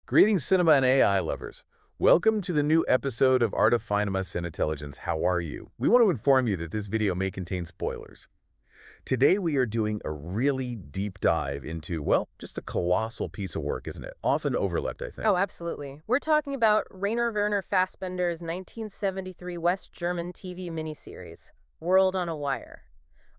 Greetings, cinema and AI lovers. Welcome to the new episode of Art of Cinema and Intelligence. How are you? We want to inform you that this video may contain spoilers. Today we are doing a really deep dive into, well, just a colossal piece of work, isn't it? Often overlooked, I think. Oh, absolutely. We're talking about Rainer Werner Fassbinder's 1973 West German TV miniseries, World on a Wire,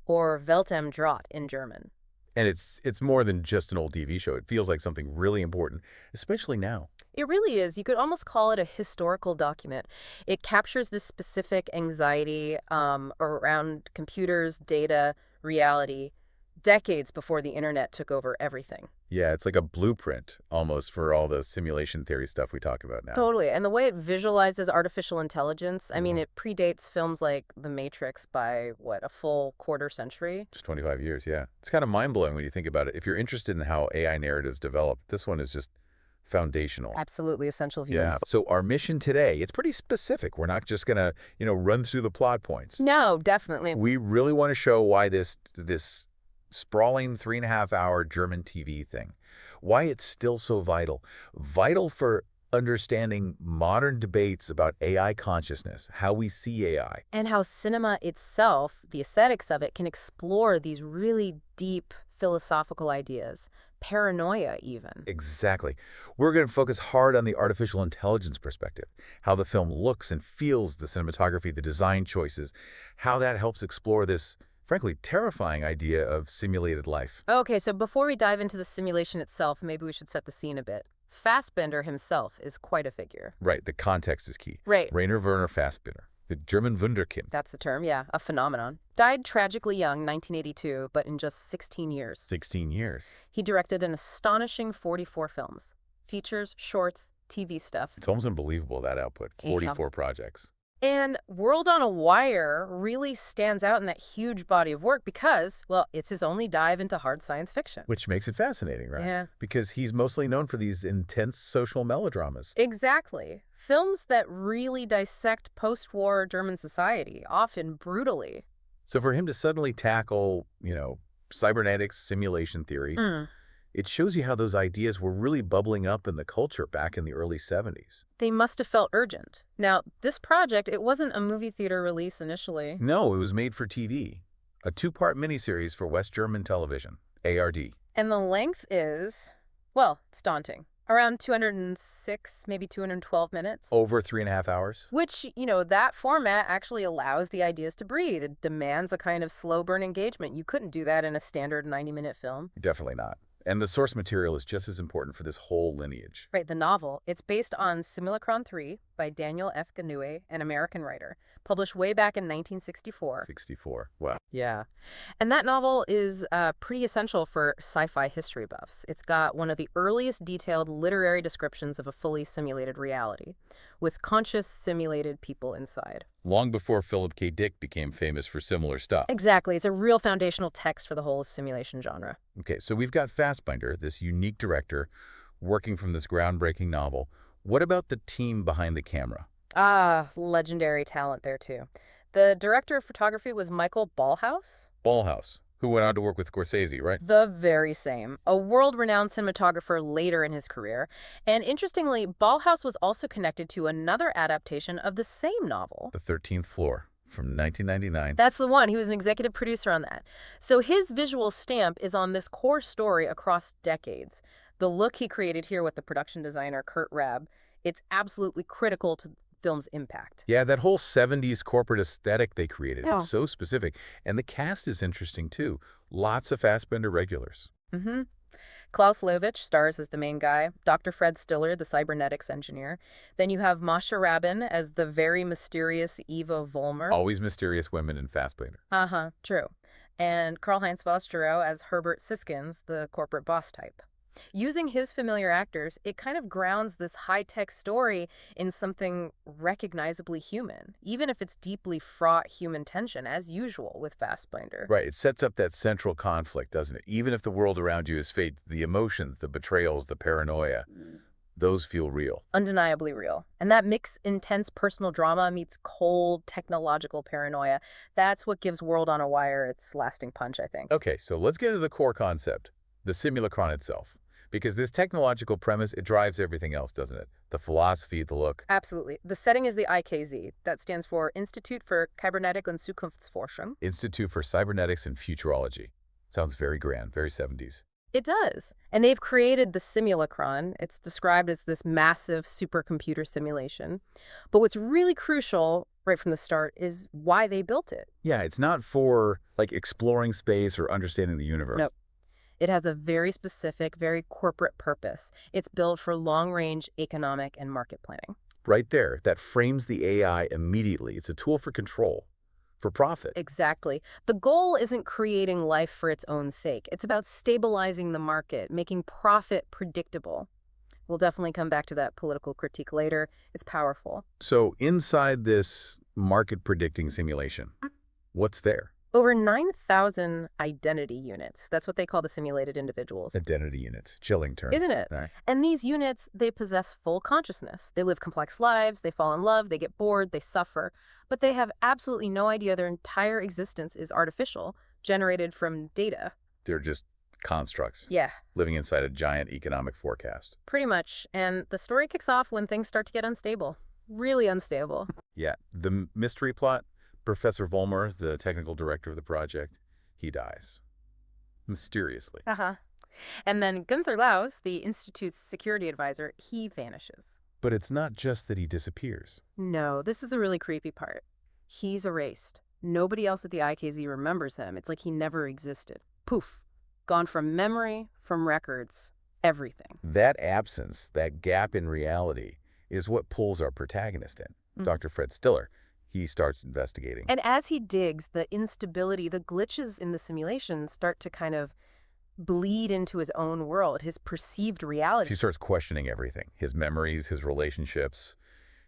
or Welt am Draht in German. And it's more than just an old TV show. It feels like something really important, especially now. It really is. You could almost call it a historical document. It captures this specific anxiety around computers, data, reality, decades before the internet took over everything. Yeah, it's like a blueprint almost for all the simulation theory stuff we talk about now. Totally. And the way it visualizes artificial intelligence, I mean, it predates films like The Matrix by, what, a full quarter century? Just 25 years, yeah. It's kind of mind-blowing when you think about it. If you're interested in how AI narratives develop, this one is just foundational. Absolutely essential viewers. Yeah. So our mission today, it's pretty specific. We're not just going to, run through the plot points. No, definitely. We really want to show why this sprawling 3.5-hour German TV thing, why it's still so vital. Vital for understanding modern debates about AI consciousness, how we see AI. And how cinema itself, the aesthetics of it, can explore these really deep philosophical ideas. Paranoia, even. Exactly. We're going to focus hard on the artificial intelligence perspective, how the film looks and feels, the cinematography, the design choices, how that helps explore this, frankly, terrifying idea of simulated life. Okay, so before we dive into the simulation itself, maybe we should set the scene a bit. Fassbinder himself is quite a figure. Right, the context is key. Right. Rainer Werner Fassbinder, the German wunderkind. That's the term, yeah, a phenomenon. Died tragically young, 1982, but in just 16 years. 16 years. He directed an astonishing 44 films. Features, shorts, TV stuff. It's almost unbelievable, that output. 44 projects. And World on a Wire really stands out in that huge body of work because, well, it's his only dive into hard science fiction. Which makes it fascinating, right? Yeah. Because he's mostly known for these intense social melodramas. Exactly. Films that really dissect post-war German society, often brutally. So for him to suddenly tackle, cybernetics, simulation theory, it shows you how those ideas were really bubbling up in the culture back in the early 70s. They must have felt urgent. Now, this project, it wasn't a movie theater release initially. No, it was made for TV. A 2-part miniseries for West German television, ARD. And the length is, well, it's daunting. Around 206, maybe 212 minutes. Over 3.5 hours. Which, that format actually allows the ideas to breathe. It demands a kind of slow burn engagement. You couldn't do that in a standard 90-minute film. Definitely not. And the source material is just as important for this whole lineage. Right, the novel. It's based on Simulacron 3 by Daniel F. Ganoué, an American writer, published way back in 1964. 64. Wow. Yeah. And that novel is pretty essential for sci-fi history buffs. It's got one of the earliest detailed literary descriptions of a fully simulated reality, with conscious simulated people inside. Long before Philip K. Dick became famous for similar stuff. Exactly. It's a real foundational text for the whole simulation genre. Okay, so we've got Fassbinder, this unique director, working from this groundbreaking novel. What about the team behind the camera? Ah, legendary talent there, too. The director of photography was Michael Ballhaus. Ballhaus, who went on to work with Scorsese, right? The very same. A world-renowned cinematographer later in his career. And interestingly, Ballhaus was also connected to another adaptation of the same novel. The 13th Floor, from 1999. That's the one. He was an executive producer on that. So his visual stamp is on this core story across decades. The look he created here with the production designer Kurt Raab, it's absolutely critical to the film's impact. Yeah, that whole 70s corporate aesthetic they created. Yeah. It's so specific. And the cast is interesting, too. Lots of Fassbinder regulars. Klaus Lovich stars as the main guy, Dr. Fred Stiller, the cybernetics engineer. Then you have Masha Rabin as the very mysterious Eva Vollmer. Always mysterious women in Fassbinder. True. And Karl-Heinz Voss-Giroux as Herbert Siskins, the corporate boss type. Using his familiar actors, it kind of grounds this high-tech story in something recognizably human, even if it's deeply fraught human tension, as usual with Fassbinder. Right, it sets up that central conflict, doesn't it? Even if the world around you is fake, the emotions, the betrayals, the paranoia, those feel real. Undeniably real. And that mix intense personal drama meets cold technological paranoia. That's what gives World on a Wire its lasting punch, I think. Okay, so let's get into the core concept, the simulacron itself. Because this technological premise, it drives everything else, doesn't it? The philosophy, the look. Absolutely. The setting is the IKZ. That stands for Institut für Kybernetik und Zukunftsforschung. Institute for Cybernetics and Futurology. Sounds very grand, very 70s. It does. And they've created the Simulacron. It's described as this massive supercomputer simulation. But what's really crucial right from the start is why they built it. Yeah, it's not for, like, exploring space or understanding the universe. No. It has a very specific, very corporate purpose. It's built for long-range economic and market planning. Right there, that frames the AI immediately. It's a tool for control, for profit. Exactly. The goal isn't creating life for its own sake. It's about stabilizing the market, making profit predictable. We'll definitely come back to that political critique later. It's powerful. So inside this market-predicting simulation, what's there? Over 9,000 identity units. That's what they call the simulated individuals. Identity units. Chilling term. Isn't it? Right. And these units, they possess full consciousness. They live complex lives, they fall in love, they get bored, they suffer. But they have absolutely no idea their entire existence is artificial, generated from data. They're just constructs. Yeah. Living inside a giant economic forecast. Pretty much. And the story kicks off when things start to get unstable. Really unstable. Yeah. The mystery plot, Professor Vollmer, the technical director of the project, he dies. Mysteriously. And then Gunther Laus, the Institute's security advisor, he vanishes. But it's not just that he disappears. No, this is the really creepy part. He's erased. Nobody else at the IKZ remembers him. It's like he never existed. Poof. Gone from memory, from records, everything. That absence, that gap in reality, is what pulls our protagonist in, Dr. Fred Stiller. He starts investigating. And as he digs, the instability, the glitches in the simulation start to kind of bleed into his own world, his perceived reality. He starts questioning everything, his memories, his relationships,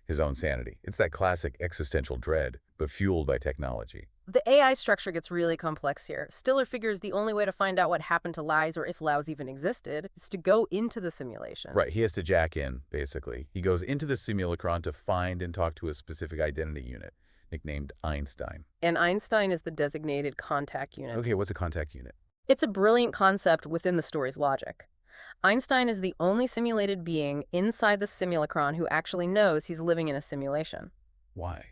his own sanity. It's that classic existential dread, but fueled by technology. The AI structure gets really complex here. Stiller figures the only way to find out what happened to Laus, or if Laus even existed, is to go into the simulation. Right, he has to jack in, basically. He goes into the simulacron to find and talk to a specific identity unit, nicknamed Einstein. And Einstein is the designated contact unit. Okay, what's a contact unit? It's a brilliant concept within the story's logic. Einstein is the only simulated being inside the simulacron who actually knows he's living in a simulation. Why?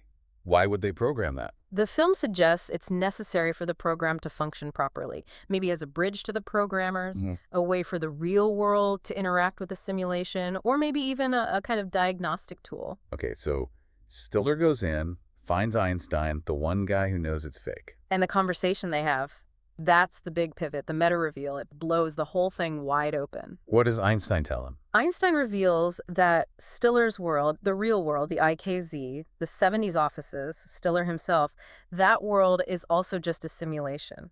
Why would they program that? The film suggests it's necessary for the program to function properly, maybe as a bridge to the programmers, a way for the real world to interact with the simulation, or maybe even a kind of diagnostic tool. Okay, so Stiller goes in, finds Einstein, the one guy who knows it's fake. And the conversation they have, that's the big pivot, the meta reveal. It blows the whole thing wide open. What does Einstein tell him? Einstein reveals that Stiller's world, the real world, the IKZ, the 70s offices, Stiller himself, that world is also just a simulation.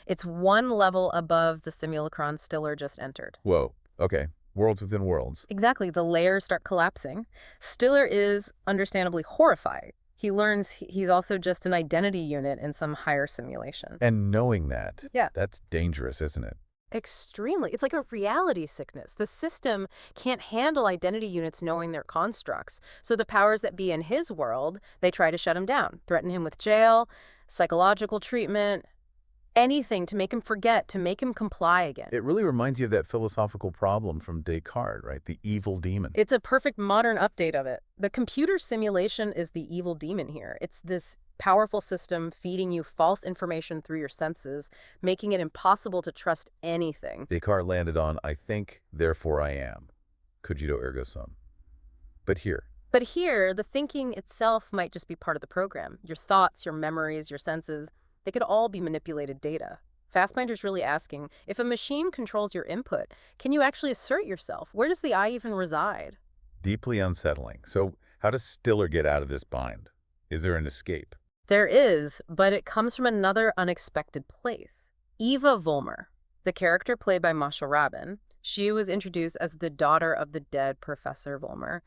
It's one level above the simulacron Stiller just entered. Whoa, okay. Worlds within worlds. Exactly. The layers start collapsing. Stiller is understandably horrified. He learns he's also just an identity unit in some higher simulation. And knowing that, Yeah. That's dangerous, isn't it? Extremely. It's like a reality sickness. The system can't handle identity units knowing their constructs. So the powers that be in his world, they try to shut him down, threaten him with jail, psychological treatment, anything to make him forget, to make him comply again. It really reminds you of that philosophical problem from Descartes, right? The evil demon. It's a perfect modern update of it. The computer simulation is the evil demon here. It's this powerful system feeding you false information through your senses, making it impossible to trust anything. Descartes landed on, I think, therefore I am. Cogito ergo sum. But here, the thinking itself might just be part of the program. Your thoughts, your memories, your senses, they could all be manipulated data. Fassbinder's really asking, if a machine controls your input, can you actually assert yourself? Where does the I even reside? deeply unsettling. So how does Stiller get out of this bind? Is there an escape? There is, but it comes from another unexpected place. Eva Vollmer, the character played by Masha Rabin, she was introduced as the daughter of the dead Professor Vollmer.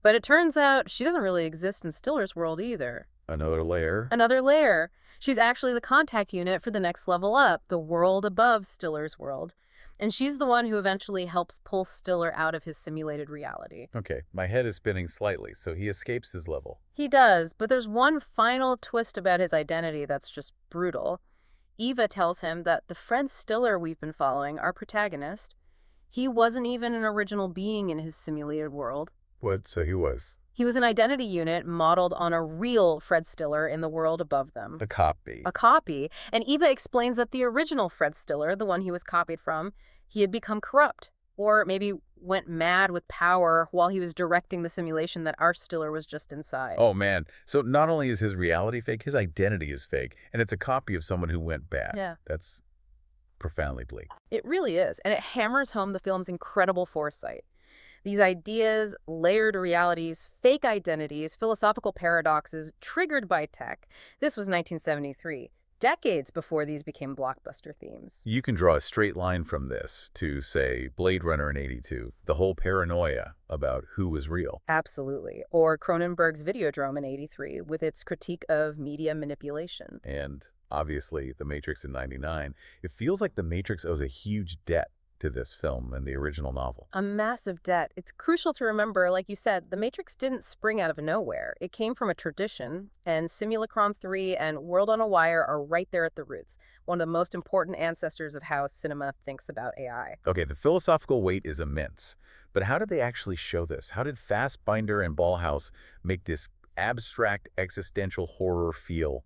But it turns out she doesn't really exist in Stiller's world either. Another layer? Another layer. She's actually the contact unit for the next level up, the world above Stiller's world. And she's the one who eventually helps pull Stiller out of his simulated reality. Okay, my head is spinning slightly, so he escapes his level. He does, but there's one final twist about his identity that's just brutal. Eva tells him that the Fred Stiller we've been following, our protagonist, He wasn't even an original being in his simulated world. What? So he was He was an identity unit modeled on a real Fred Stiller in the world above them. a copy. A copy, and Eva explains that the original Fred Stiller, the one he was copied from, he had become corrupt, or maybe went mad with power while he was directing the simulation that our Stiller was just inside. Oh, man. So not only is his reality fake, his identity is fake, and it's a copy of someone who went bad. Yeah. That's profoundly bleak. It really is, and it hammers home the film's incredible foresight. These ideas, layered realities, fake identities, philosophical paradoxes triggered by tech. This was 1973, decades before these became blockbuster themes. You can draw a straight line from this to, say, Blade Runner in '82, the whole paranoia about who was real. Absolutely. Or Cronenberg's Videodrome in '83 with its critique of media manipulation. And obviously, The Matrix in '99. It feels like The Matrix owes a huge debt to this film and the original novel. A massive debt. It's crucial to remember, like you said, The Matrix didn't spring out of nowhere. It came from a tradition, and Simulacron 3 and World on a Wire are right there at the roots, one of the most important ancestors of how cinema thinks about AI. Okay, the philosophical weight is immense, but how did they actually show this? How did Fassbinder and Ballhaus make this abstract existential horror feel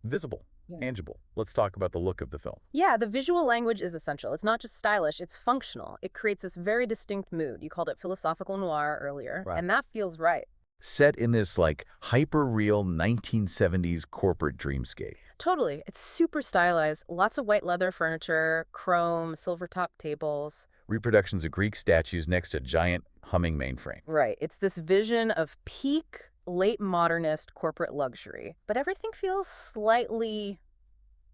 visible? Tangible. Let's talk about the look of the film. Yeah, the visual language is essential. It's not just stylish, it's functional. It creates this very distinct mood. You called it philosophical noir earlier, Right. and that feels right. Set in this, like, hyper-real 1970s corporate dreamscape. Totally. It's super stylized. Lots of white leather furniture, chrome, silver-top tables. Reproductions of Greek statues next to giant humming mainframe. Right. It's this vision of peak, late modernist corporate luxury. But everything feels slightly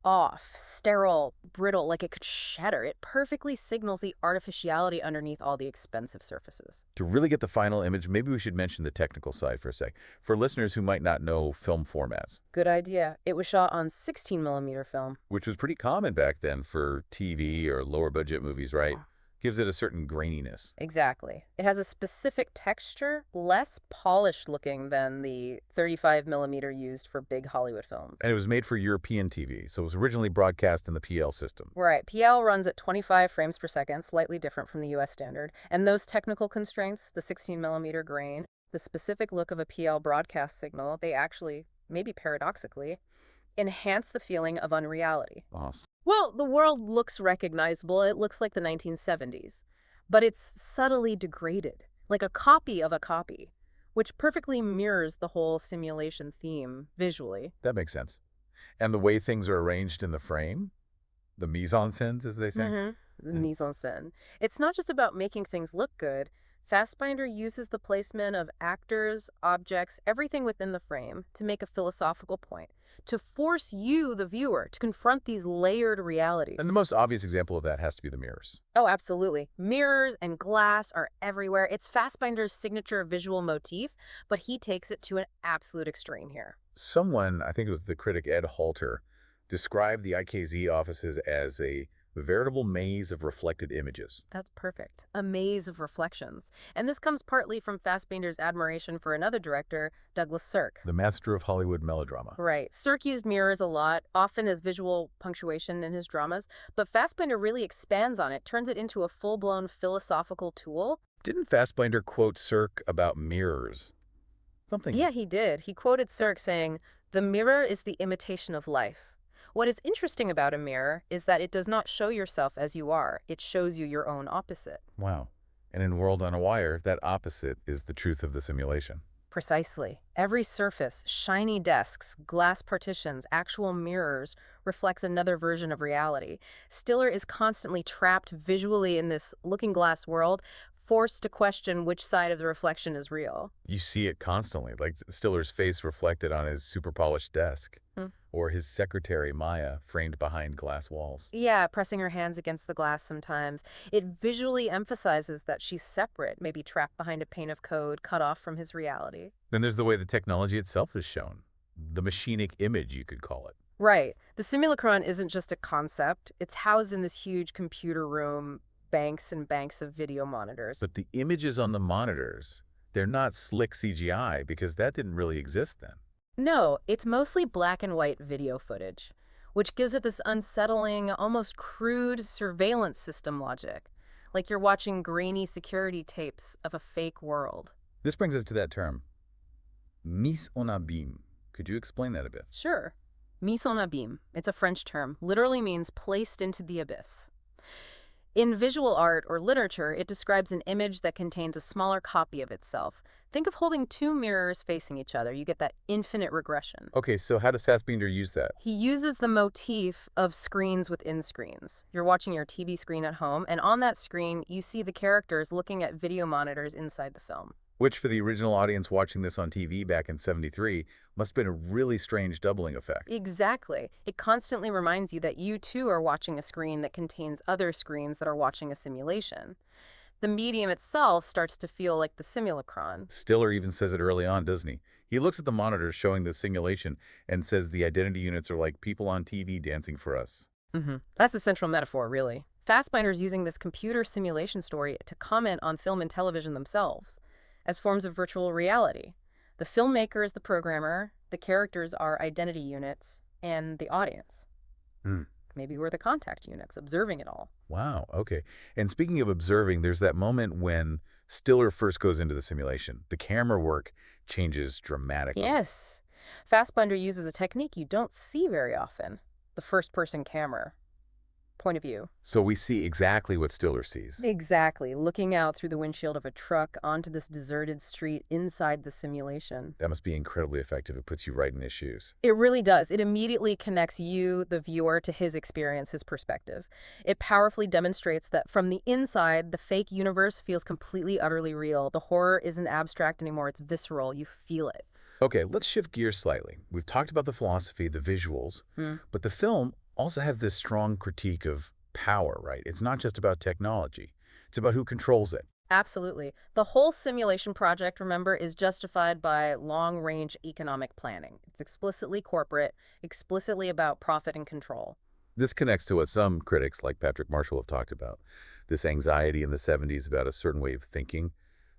off, sterile, brittle, like it could shatter. It perfectly signals the artificiality underneath all the expensive surfaces. To really get the final image, maybe we should mention the technical side for a sec, for listeners who might not know film formats, Good idea. It was shot on 16mm film. which was pretty common back then for TV or lower budget movies, right? Gives it a certain graininess. Exactly. It has a specific texture, less polished looking than the 35mm used for big Hollywood films. And it was made for European TV, so it was originally broadcast in the PL system. Right. PL runs at 25 frames per second, slightly different from the US standard. And those technical constraints, the 16mm grain, the specific look of a PL broadcast signal, they actually, maybe paradoxically, enhance the feeling of unreality. Awesome. Well, the world looks recognizable. It looks like the 1970s. But it's subtly degraded, like a copy of a copy, which perfectly mirrors the whole simulation theme visually. That makes sense. And the way things are arranged in the frame, the mise-en-scène, as they say. The mise-en-scène. It's not just about making things look good. Fassbinder uses the placement of actors, objects, everything within the frame to make a philosophical point, to force you, the viewer, to confront these layered realities. And the most obvious example of that has to be the mirrors. Oh, absolutely. Mirrors and glass are everywhere. It's Fassbinder's signature visual motif, but he takes it to an absolute extreme here. Someone, I think it was the critic Ed Halter, described the IKZ offices as a veritable maze of reflected images. That's perfect. A maze of reflections. And this comes partly from Fassbinder's admiration for another director, Douglas Sirk. The master of Hollywood melodrama. Right. Sirk used mirrors a lot, often as visual punctuation in his dramas, but Fassbinder really expands on it, turns it into a full-blown philosophical tool. Didn't Fassbinder quote Sirk about mirrors? Something. Yeah, he did. He quoted Sirk saying, "The mirror is the imitation of life. What is interesting about a mirror is that it does not show yourself as you are. It shows you your own opposite." Wow. And in World on a Wire, that opposite is the truth of the simulation. Precisely. Every surface, shiny desks, glass partitions, actual mirrors, reflects another version of reality. Stiller is constantly trapped visually in this looking-glass world, forced to question which side of the reflection is real. You see it constantly, like Stiller's face reflected on his super polished desk, or his secretary Maya framed behind glass walls. Yeah, pressing her hands against the glass sometimes. It visually emphasizes that she's separate, maybe trapped behind a pane of code, cut off from his reality. Then there's the way the technology itself is shown. The machinic image, you could call it. Right. The simulacron isn't just a concept. It's housed in this huge computer room, banks and banks of video monitors. But the images on the monitors, they're not slick CGI because that didn't really exist then. No, it's mostly black and white video footage, which gives it this unsettling, almost crude surveillance system logic. like you're watching grainy security tapes of a fake world. This brings us to that term, mise en abîme. Could you explain that a bit? Sure. Mise en abîme. It's a French term, literally means placed into the abyss. In visual art or literature, it describes an image that contains a smaller copy of itself. Think of holding two mirrors facing each other. You get that infinite regression. Okay, so how does Fassbinder use that? He uses the motif of screens within screens. You're watching your TV screen at home, and on that screen, you see the characters looking at video monitors inside the film. Which, for the original audience watching this on TV back in '73, must have been a really strange doubling effect. Exactly. It constantly reminds you that you too are watching a screen that contains other screens that are watching a simulation. The medium itself starts to feel like the simulacron. Stiller even says it early on, doesn't he? He looks at the monitors showing the simulation and says the identity units are like people on TV dancing for us. That's the central metaphor, really. Fassbinder's using this computer simulation story to comment on film and television themselves as forms of virtual reality. The filmmaker is the programmer, the characters are identity units, and the audience. Maybe we're the contact units, observing it all. Wow, okay. And speaking of observing, there's that moment when Stiller first goes into the simulation. The camera work changes dramatically. Yes. Fassbinder uses a technique you don't see very often, the first-person camera. Point of view. So we see exactly what Stiller sees. Exactly, looking out through the windshield of a truck onto this deserted street inside the simulation. That must be incredibly effective. It puts you right in his shoes. It really does. It immediately connects you, the viewer, to his experience, his perspective. It powerfully demonstrates that from the inside, the fake universe feels completely, utterly real. The horror isn't abstract anymore. It's visceral. You feel it. Okay, let's shift gears slightly. We've talked about the philosophy, the visuals, but the film also has this strong critique of power, right? It's not just about technology. It's about who controls it. Absolutely. The whole simulation project, remember, is justified by long-range economic planning. It's explicitly corporate, explicitly about profit and control. This connects to what some critics, like Patrick Marshall, have talked about. This anxiety in the '70s about a certain way of thinking,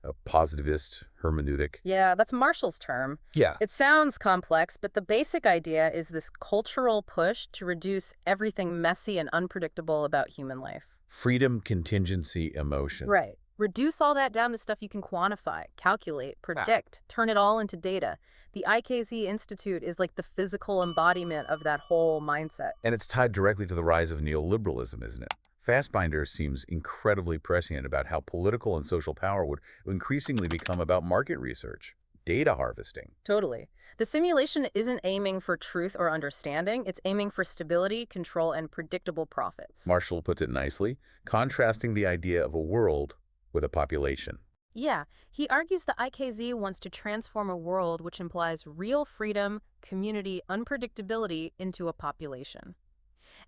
a positivist hermeneutic. Yeah, that's Marshall's term. Yeah. It sounds complex, but the basic idea is this cultural push to reduce everything messy and unpredictable about human life. Freedom, contingency, emotion. Right. Reduce all that down to stuff you can quantify, calculate, predict, turn it all into data. The IKZ Institute is like the physical embodiment of that whole mindset. And it's tied directly to the rise of neoliberalism, isn't it? Fassbinder seems incredibly prescient about how political and social power would increasingly become about market research, data harvesting. Totally. The simulation isn't aiming for truth or understanding. It's aiming for stability, control, and predictable profits. Marshall puts it nicely, contrasting the idea of a world with a population. Yeah, he argues the IKZ wants to transform a world which implies real freedom, community, unpredictability into a population.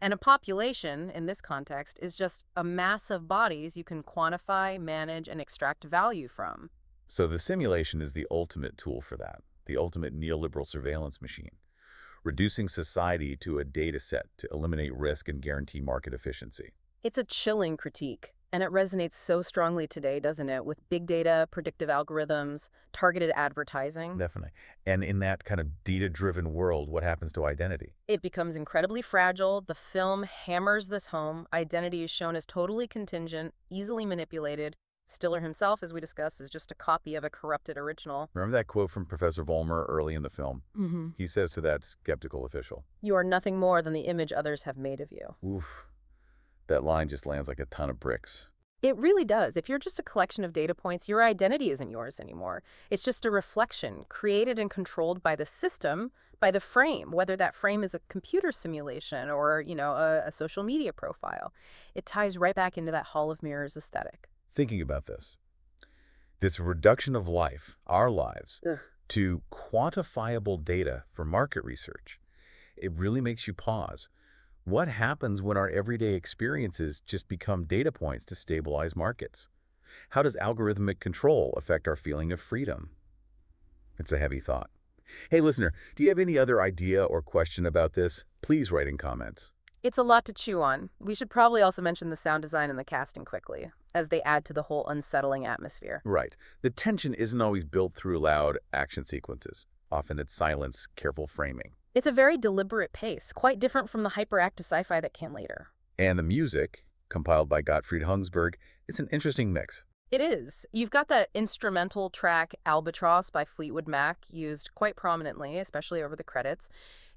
And a population, in this context, is just a mass of bodies you can quantify, manage, and extract value from. So the simulation is the ultimate tool for that, the ultimate neoliberal surveillance machine, reducing society to a data set to eliminate risk and guarantee market efficiency. It's a chilling critique, and it resonates so strongly today, doesn't it, with big data, predictive algorithms, targeted advertising. Definitely. And in that kind of data-driven world, what happens to identity? It becomes incredibly fragile. The film hammers this home. Identity is shown as totally contingent, easily manipulated. Stiller himself, as we discussed, is just a copy of a corrupted original. Remember that quote from Professor Vollmer early in the film? He says to that skeptical official, "You are nothing more than the image others have made of you." oof, that line just lands like a ton of bricks. It really does. If you're just a collection of data points, your identity isn't yours anymore. It's just a reflection, created and controlled by the system, by the frame, whether that frame is a computer simulation or, a social media profile. It ties right back into that Hall of Mirrors aesthetic. Thinking about this reduction of life, our lives, to quantifiable data for market research, it really makes you pause. What happens when our everyday experiences just become data points to stabilize markets? How does algorithmic control affect our feeling of freedom? It's a heavy thought. Hey, listener, do you have any other idea or question about this? Please write in comments. It's a lot to chew on. We should probably also mention the sound design and the casting quickly, as they add to the whole unsettling atmosphere. Right. The tension isn't always built through loud action sequences. Often it's silence, careful framing. It's a very deliberate pace, quite different from the hyperactive sci-fi that came later. And the music, compiled by Gottfried Hungsberg. It's an interesting mix. It is. You've got that instrumental track Albatross by Fleetwood Mac used quite prominently, especially over the credits.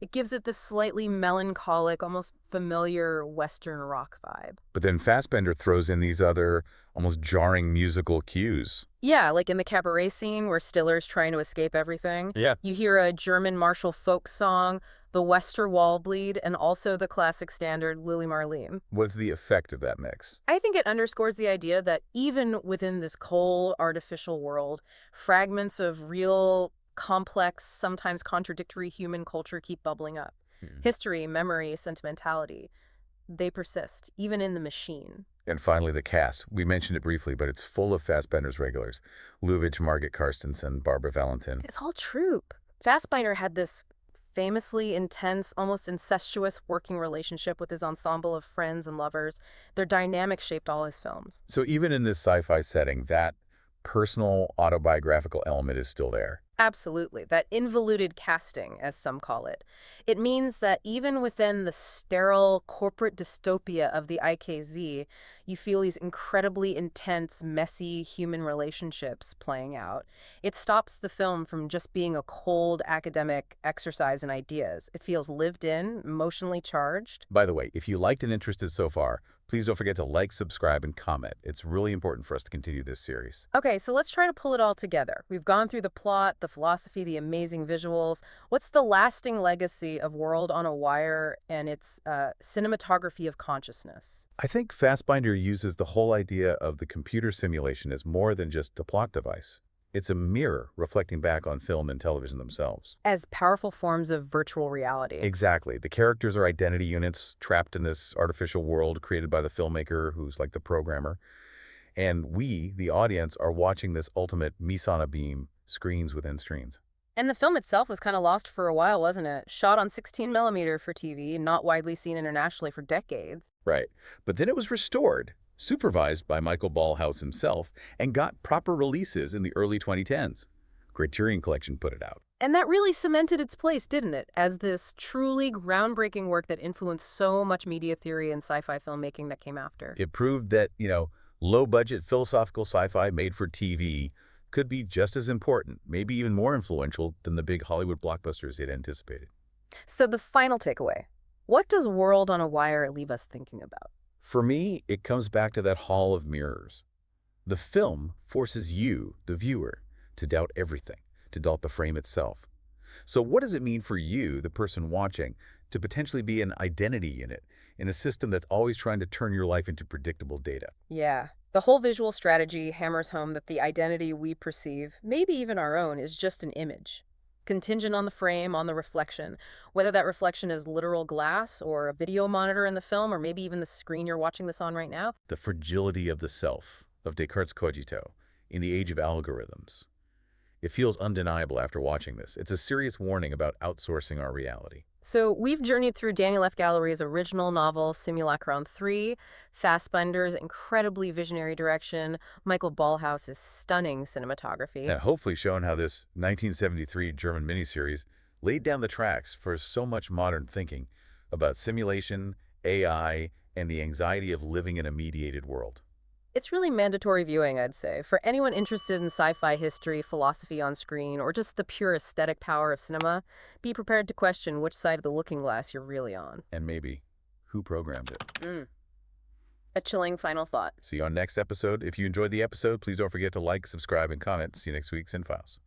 It gives it this slightly melancholic, almost familiar Western rock vibe. But then Fassbinder throws in these other, almost jarring musical cues. Yeah, like in the cabaret scene where Stiller's trying to escape everything. Yeah. You hear a German martial folk song, the Wester Wall Bleed, and also the classic standard Lily Marlene. What's the effect of that mix? I think it underscores the idea that even within this cold, artificial world, fragments of real, complex, sometimes contradictory human culture keep bubbling up. History, memory, sentimentality, they persist, even in the machine. And finally, the cast. We mentioned it briefly, but it's full of Fassbinder's regulars. Lubitsch, Margit Karstensen, Barbara Valentin. It's all troupe. Fassbinder had this famously intense, almost incestuous working relationship with his ensemble of friends and lovers. Their dynamic shaped all his films. So even in this sci-fi setting, that personal autobiographical element is still there. Absolutely. That involuted casting, as some call it. It means that even within the sterile corporate dystopia of the IKZ, you feel these incredibly intense, messy human relationships playing out. It stops the film from just being a cold academic exercise in ideas. It feels lived in, emotionally charged. By the way, if you liked and interested so far, please don't forget to like, subscribe, and comment. It's really important for us to continue this series. Okay, so let's try to pull it all together. We've gone through the plot, the philosophy, the amazing visuals. What's the lasting legacy of World on a Wire and its cinematography of consciousness? I think Fassbinder uses the whole idea of the computer simulation as more than just a plot device. It's a mirror reflecting back on film and television themselves. As powerful forms of virtual reality. Exactly. The characters are identity units trapped in this artificial world created by the filmmaker who's like the programmer. And we, the audience, are watching this ultimate mise en abîme, screens within screens. And the film itself was kind of lost for a while, wasn't it? Shot on 16mm for TV, not widely seen internationally for decades. Right. But then it was restored, supervised by Michael Ballhaus himself, and got proper releases in the early 2010s. Criterion Collection put it out. And that really cemented its place, didn't it, as this truly groundbreaking work that influenced so much media theory and sci-fi filmmaking that came after. It proved that, low-budget philosophical sci-fi made for TV could be just as important, maybe even more influential than the big Hollywood blockbusters it anticipated. So the final takeaway, what does World on a Wire leave us thinking about? For me, it comes back to that hall of mirrors. The film forces you, the viewer, to doubt everything, to doubt the frame itself. So what does it mean for you, the person watching, to potentially be an identity unit in a system that's always trying to turn your life into predictable data? Yeah, the whole visual strategy hammers home that the identity we perceive, maybe even our own, is just an image. Contingent on the frame, on the reflection, whether that reflection is literal glass or a video monitor in the film, or maybe even the screen you're watching this on right now. The fragility of the self, of Descartes' cogito, in the age of algorithms. It feels undeniable after watching this. It's a serious warning about outsourcing our reality. So we've journeyed through Daniel F. Gallery's original novel, Simulacron 3, Fassbinder's incredibly visionary direction, Michael Ballhaus's stunning cinematography. And hopefully shown how this 1973 German miniseries laid down the tracks for so much modern thinking about simulation, AI, and the anxiety of living in a mediated world. It's really mandatory viewing, I'd say, for anyone interested in sci-fi history, philosophy on screen, or just the pure aesthetic power of cinema. Be prepared to question which side of the looking glass you're really on. And maybe, who programmed it? A chilling final thought. See you on next episode. If you enjoyed the episode, please don't forget to like, subscribe, and comment. See you next week, Cinefiles.